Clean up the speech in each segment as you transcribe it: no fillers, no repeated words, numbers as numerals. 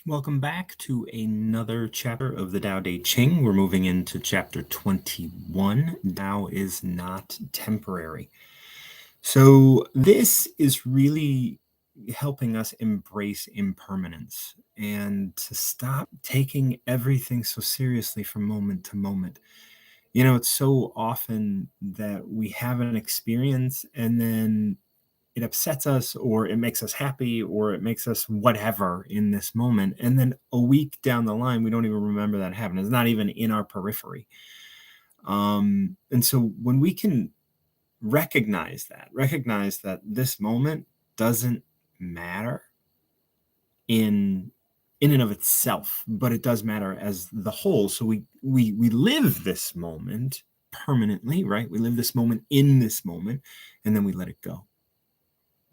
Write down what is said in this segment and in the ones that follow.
Welcome back to another chapter of the Tao Te Ching. We're moving into chapter 21. Tao is not temporary. So, this is really helping us embrace impermanence and to stop taking everything so seriously from moment to moment. It's so often that we have an experience and then it upsets us or it makes us happy or it makes us whatever in this moment. And then a week down the line, we don't even remember that happened. It's not even in our periphery. And so when we can recognize that this moment doesn't matter in and of itself, but it does matter as the whole. So we live this moment permanently, right? We live this moment in this moment, and then we let it go.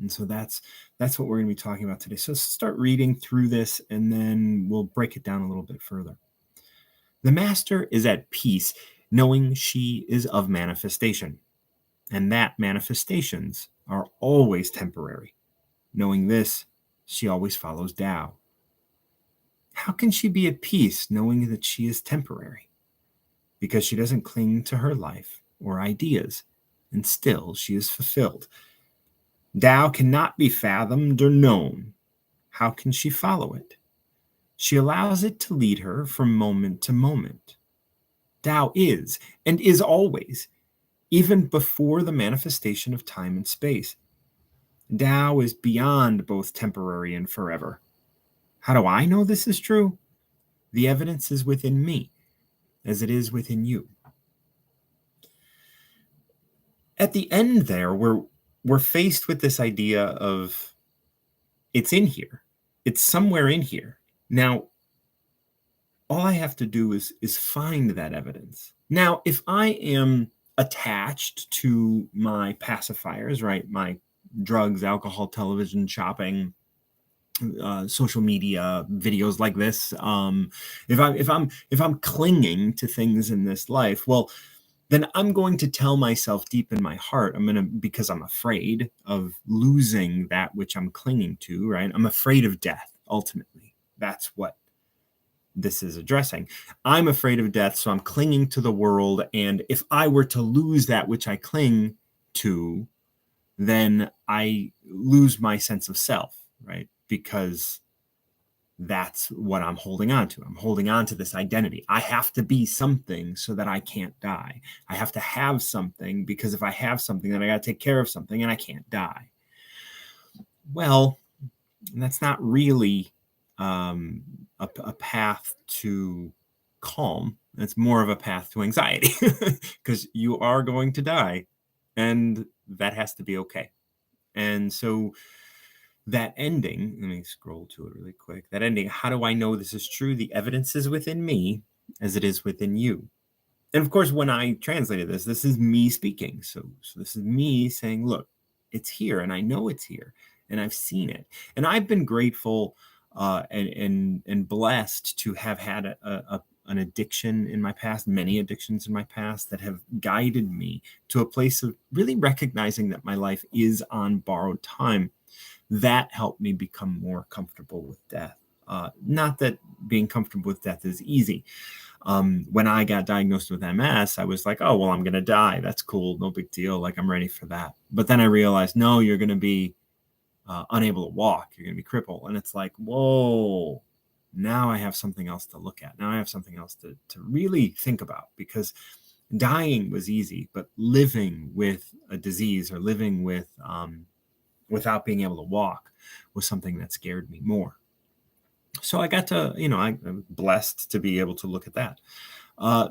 And so that's what we're going to be talking about today. So let's start reading through this, and then we'll break it down a little bit further. The master is at peace, knowing she is of manifestation, and that manifestations are always temporary. Knowing this, she always follows Tao. How can she be at peace knowing that she is temporary? Because she doesn't cling to her life or ideas, and still she is fulfilled. Tao cannot be fathomed or known. How can she follow it? She allows it to lead her from moment to moment. Tao is, and is always, even before the manifestation of time and space. Tao is beyond both temporary and forever. How do I know this is true? The evidence is within me, as it is within you. At the end there, we're faced with this idea of it's in here. It's somewhere in here. Now, all I have to do is find that evidence. Now, if I am attached to my pacifiers, right, my drugs, alcohol, television, shopping, social media, videos like this, if I'm clinging to things in this life, well, then I'm going to tell myself deep in my heart, because I'm afraid of losing that which I'm clinging to, right? I'm afraid of death, ultimately. That's what this is addressing. I'm afraid of death, so I'm clinging to the world. And if I were to lose that which I cling to, then I lose my sense of self, right? Because that's what I'm holding on to. I'm holding on to this identity. I have to be something so that I can't die. I have to have something because if I have something, then I got to take care of something and I can't die. Well, that's not really a path to calm. It's more of a path to anxiety because you are going to die and that has to be okay. And so that ending, let me scroll to it really quick. That ending, how do I know this is true? The evidence is within me as it is within you. And of course, when I translated this is me speaking. So this is me saying, look, it's here and I know it's here and I've seen it. And I've been grateful and blessed to have had an addiction in my past, many addictions in my past that have guided me to a place of really recognizing that my life is on borrowed time. That helped me become more comfortable with death. Not that being comfortable with death is easy. When I got diagnosed with MS, I was like, oh, well, I'm going to die. That's cool. No big deal. Like, I'm ready for that. But then I realized, no, you're going to be unable to walk. You're going to be crippled. And it's like, whoa, now I have something else to look at. Now I have something else to really think about, because dying was easy, but living with a disease or living with without being able to walk was something that scared me more. So I got to, I'm blessed to be able to look at that.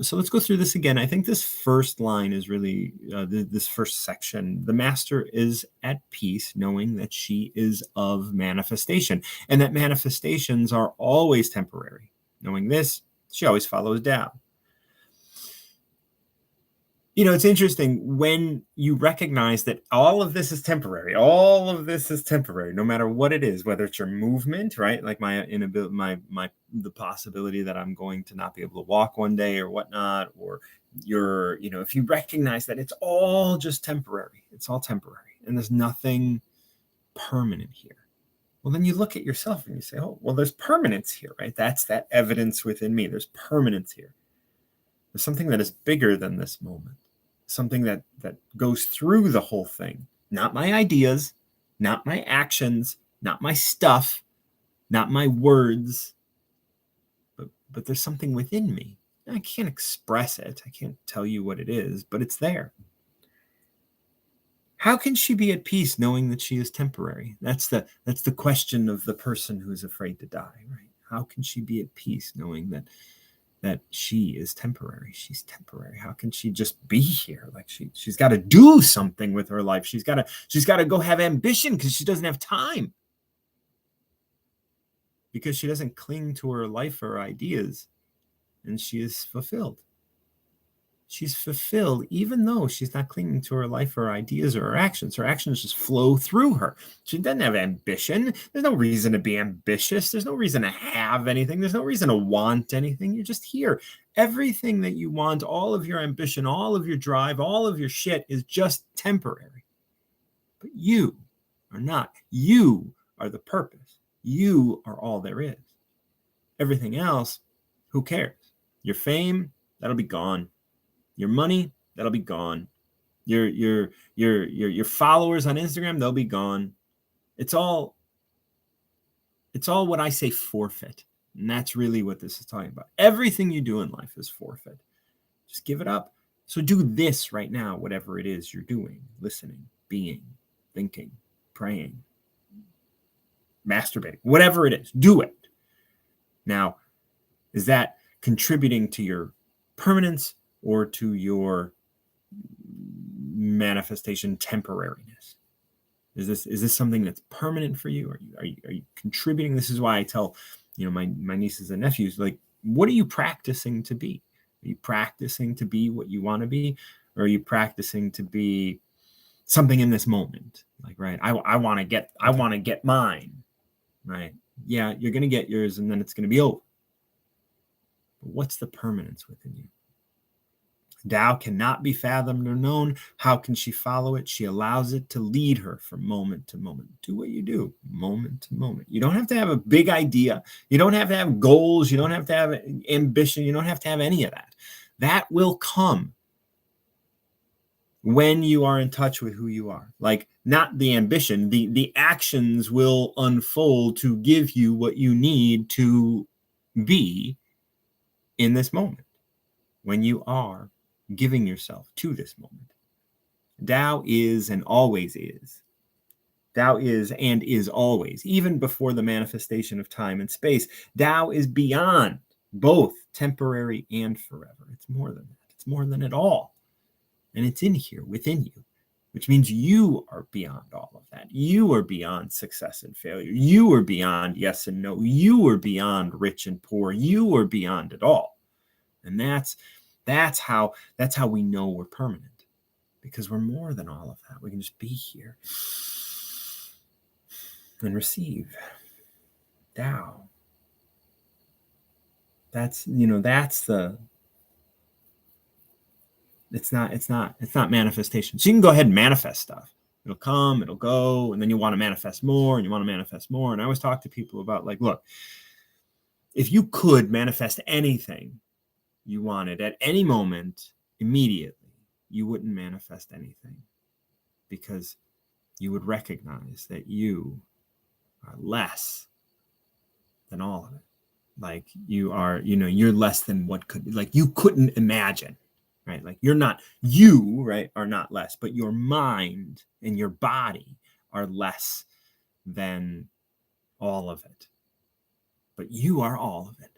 So let's go through this again. I think this first line is really, this first section. The master is at peace, knowing that she is of manifestation, and that manifestations are always temporary. Knowing this, she always follows Tao. It's interesting when you recognize that all of this is temporary. All of this is temporary, no matter what it is, whether it's your movement, right? Like my inability, the possibility that I'm going to not be able to walk one day or whatnot, or if you recognize that it's all just temporary, it's all temporary and there's nothing permanent here. Well, then you look at yourself and you say, oh, well, there's permanence here, right? That's that evidence within me. There's permanence here. There's something that is bigger than this moment, something that goes through the whole thing. Not my ideas, not my actions, not my stuff, not my words, but there's something within me. I can't express it. I can't tell you what it is, but it's there. How can she be at peace knowing that she is temporary? That's the question of the person who is afraid to die, right? How can she be at peace knowing that she is temporary? She's temporary. How can she just be here? Like she's got to do something with her life. She's got to go have ambition because she doesn't have time. Because she doesn't cling to her life or ideas, and she is fulfilled. She's fulfilled even though she's not clinging to her life or ideas or her actions. Her actions just flow through her. She doesn't have ambition. There's no reason to be ambitious. There's no reason to have anything. There's no reason to want anything. You're just here. Everything that you want, all of your ambition, all of your drive, all of your shit is just temporary. But you are not. You are the purpose. You are all there is. Everything else, who cares? Your fame, that'll be gone. Your money, that'll be gone. Your followers on Instagram, they'll be gone. It's all what I say forfeit. And that's really what this is talking about. Everything you do in life is forfeit. Just give it up. So do this right now, whatever it is you're doing, listening, being, thinking, praying, masturbating, whatever it is, do it. Now, is that contributing to your permanence or to your manifestation temporariness? Is this something that's permanent for you? Are you contributing? This is why I tell my nieces and nephews, like, what are you practicing to be? Are you practicing to be what you want to be, or are you practicing to be something in this moment? Like, right, I want to get mine. Right? Yeah, you're going to get yours and then it's going to be over. But what's the permanence within you? Tao cannot be fathomed or known. How can she follow it? She allows it to lead her from moment to moment. Do what you do, moment to moment. You don't have to have a big idea. You don't have to have goals. You don't have to have ambition. You don't have to have any of that. That will come when you are in touch with who you are. Like, not the ambition, the actions will unfold to give you what you need to be in this moment when you are giving yourself to this moment. Tao is and always is. Tao is and is always, even before the manifestation of time and space. Tao is beyond both temporary and forever. It's more than that. It's more than it all. And it's in here within you, which means you are beyond all of that. You are beyond success and failure. You are beyond yes and no. You are beyond rich and poor. You are beyond it all. And that's how we know we're permanent, because we're more than all of that. We can just be here and receive Tao. That's the. It's not manifestation. So you can go ahead and manifest stuff. It'll come, it'll go, and then you want to manifest more, and you want to manifest more. And I always talk to people about, like, look, if you could manifest anything you wanted at any moment immediately, you wouldn't manifest anything, because you would recognize that you are less than all of it. Like, you are, you're less than what could be. Like, you couldn't imagine. Right? Like, you're not, you, right, are not less, but your mind and your body are less than all of it. But you are all of it.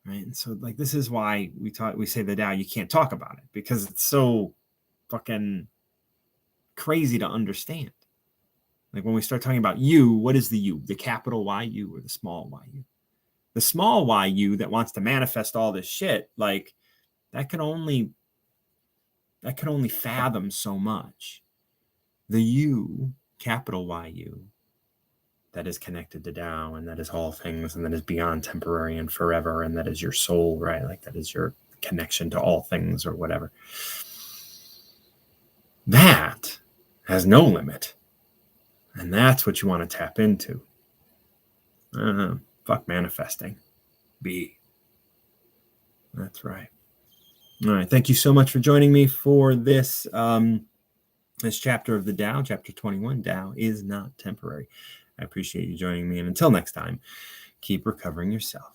Right? And so, like, this is why we say the Tao, you can't talk about it, because it's so fucking crazy to understand. Like, when we start talking about you, what is the you? The capital Y-U or the small Y-U? The small Y-U that wants to manifest all this shit, like, that can only fathom so much. The you, capital Y-U, that is connected to Tao, and that is all things, and that is beyond temporary and forever, and that is your soul, right? Like, that is your connection to all things, or whatever. That has no limit. And that's what you want to tap into. I don't know. Fuck manifesting. Be. That's right. All right. Thank you so much for joining me for this this chapter of the Tao, chapter 21. Tao is not temporary. I appreciate you joining me. And until next time, keep recovering yourself.